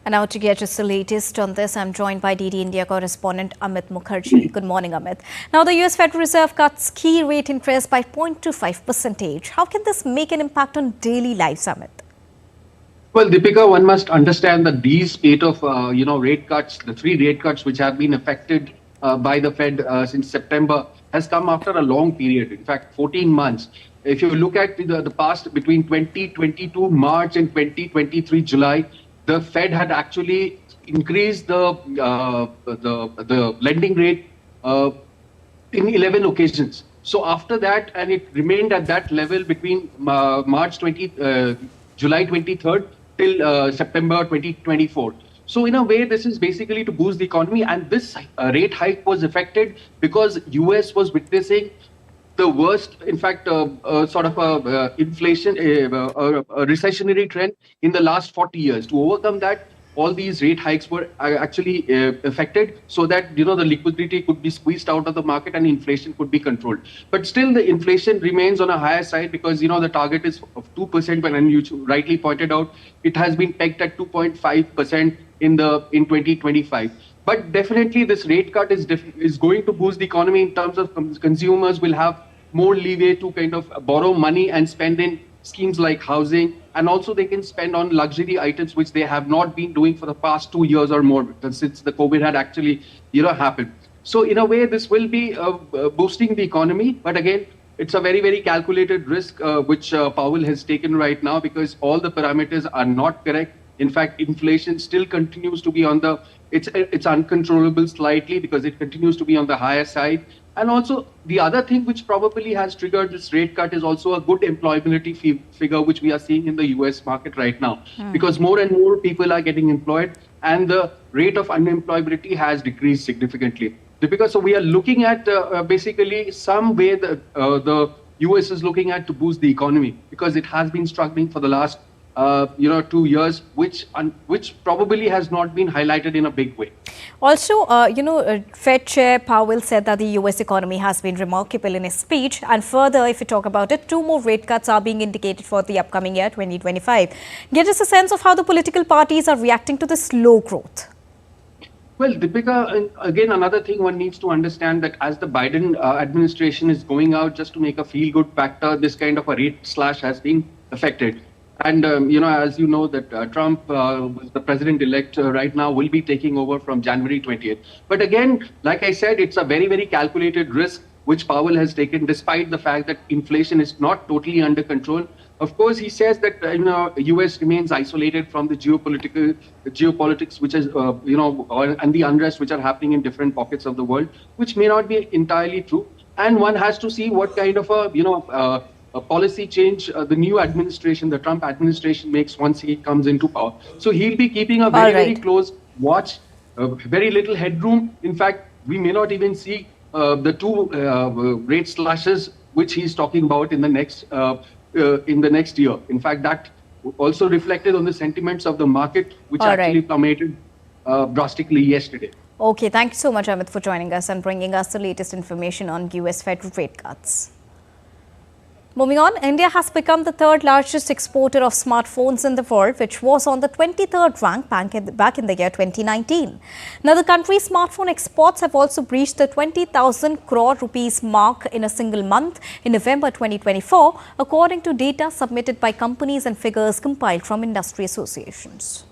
[SPEAKER 1] And now to get us the latest on this, I'm joined by DD India correspondent Amit Mukherjee. Good morning, Amit. Now, the US Federal Reserve cuts key rate interest by 0.25%. How can this make an impact on daily lives, Amit?
[SPEAKER 14] Well, Deepika, one must understand that these spate of rate cuts, the 3 rate cuts which have been affected by the Fed since September, has come after a long period. In fact, 14 months. If you look at the past between 2022 March and 2023 July, the Fed had actually increased the lending rate in 11 occasions. So after that, and it remained at that level between July 23rd till September 2024. So in a way, this is basically to boost the economy. And this rate hike was affected because US was witnessing the worst, in fact, sort of a inflation, a recessionary trend in the last 40 years. To overcome that, all these rate hikes were actually affected so that, the liquidity could be squeezed out of the market and inflation could be controlled. But still the inflation remains on a higher side because, the target is of 2%, and you rightly pointed out, it has been pegged at 2.5% in 2025. But definitely this rate cut is going to boost the economy in terms of consumers will have more leeway to kind of borrow money and spend in schemes like housing, and also they can spend on luxury items which they have not been doing for the past 2 years or more since the COVID had actually happened. So in a way this will be boosting the economy, but again it's a very, very calculated risk which Powell has taken right now because all the parameters are not correct. In fact, inflation still continues to be on it's uncontrollable slightly because it continues to be on the higher side. And also the other thing which probably has triggered this rate cut is also a good employability figure which we are seeing in the US market right now, because more and more people are getting employed and the rate of unemployability has decreased significantly. Because so we are looking at basically some way the US is looking at to boost the economy because it has been struggling for the last 2 years, which probably has not been highlighted in a big way.
[SPEAKER 1] Also, Fed Chair Powell said that the US economy has been remarkable in his speech. And further, if we talk about it, 2 more rate cuts are being indicated for the upcoming year, 2025. Give us a sense of how the political parties are reacting to this slow growth.
[SPEAKER 14] Well, Deepika, again, another thing one needs to understand that as the Biden administration is going out just to make a feel-good factor, this kind of a rate slash has been affected. And, as you know, that Trump, the president-elect right now, will be taking over from January 20th. But again, like I said, it's a very, very calculated risk which Powell has taken, despite the fact that inflation is not totally under control. Of course, he says that, U.S. remains isolated from the geopolitics, which is, and the unrest which are happening in different pockets of the world, which may not be entirely true. And one has to see what kind of a policy change the new administration, the Trump administration, makes once he comes into power. So he'll be keeping a very close watch, very little headroom. In fact, we may not even see the 2 rate slashes which he's talking about in the next year. In fact, that also reflected on the sentiments of the market, which actually plummeted drastically yesterday.
[SPEAKER 1] Okay, thank you so much, Amit, for joining us and bringing us the latest information on US Fed rate cuts. Moving on, India has become the 3rd largest exporter of smartphones in the world, which was on the 23rd rank back in the year 2019. Now, the country's smartphone exports have also breached the 20,000 crore rupees mark in a single month in November 2024, according to data submitted by companies and figures compiled from industry associations.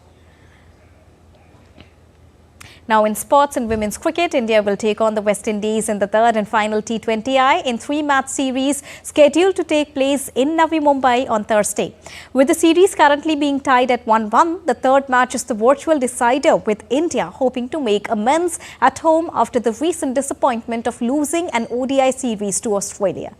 [SPEAKER 1] Now, in sports and women's cricket, India will take on the West Indies in the 3rd and final T20I in 3-match series scheduled to take place in Navi Mumbai on Thursday. With the series currently being tied at 1-1, the 3rd match is the virtual decider, with India hoping to make amends at home after the recent disappointment of losing an ODI series to Australia.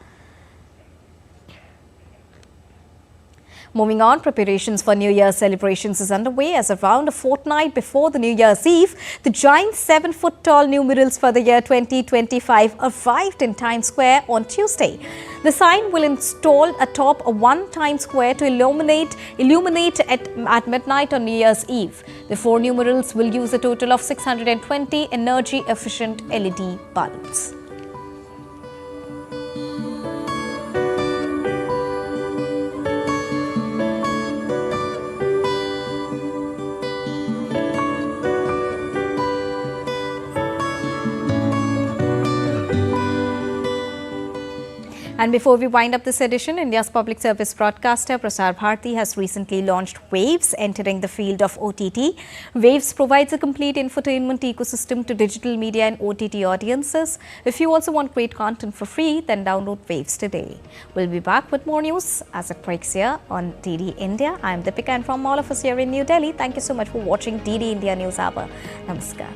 [SPEAKER 1] Moving on, preparations for New Year's celebrations is underway as around a fortnight before the New Year's Eve, the giant 7-foot-tall numerals for the year 2025 arrived in Times Square on Tuesday. The sign will install atop a 1 Times Square to illuminate at midnight on New Year's Eve. The 4 numerals will use a total of 620 energy-efficient LED bulbs. And before we wind up this edition, India's public service broadcaster Prasar Bharati has recently launched Waves, entering the field of OTT. Waves provides a complete infotainment ecosystem to digital media and OTT audiences. If you also want great content for free, then download Waves today. We'll be back with more news as it breaks here on DD India. I'm Deepika, and from all of us here in New Delhi, thank you so much for watching DD India News Hour. Namaskar.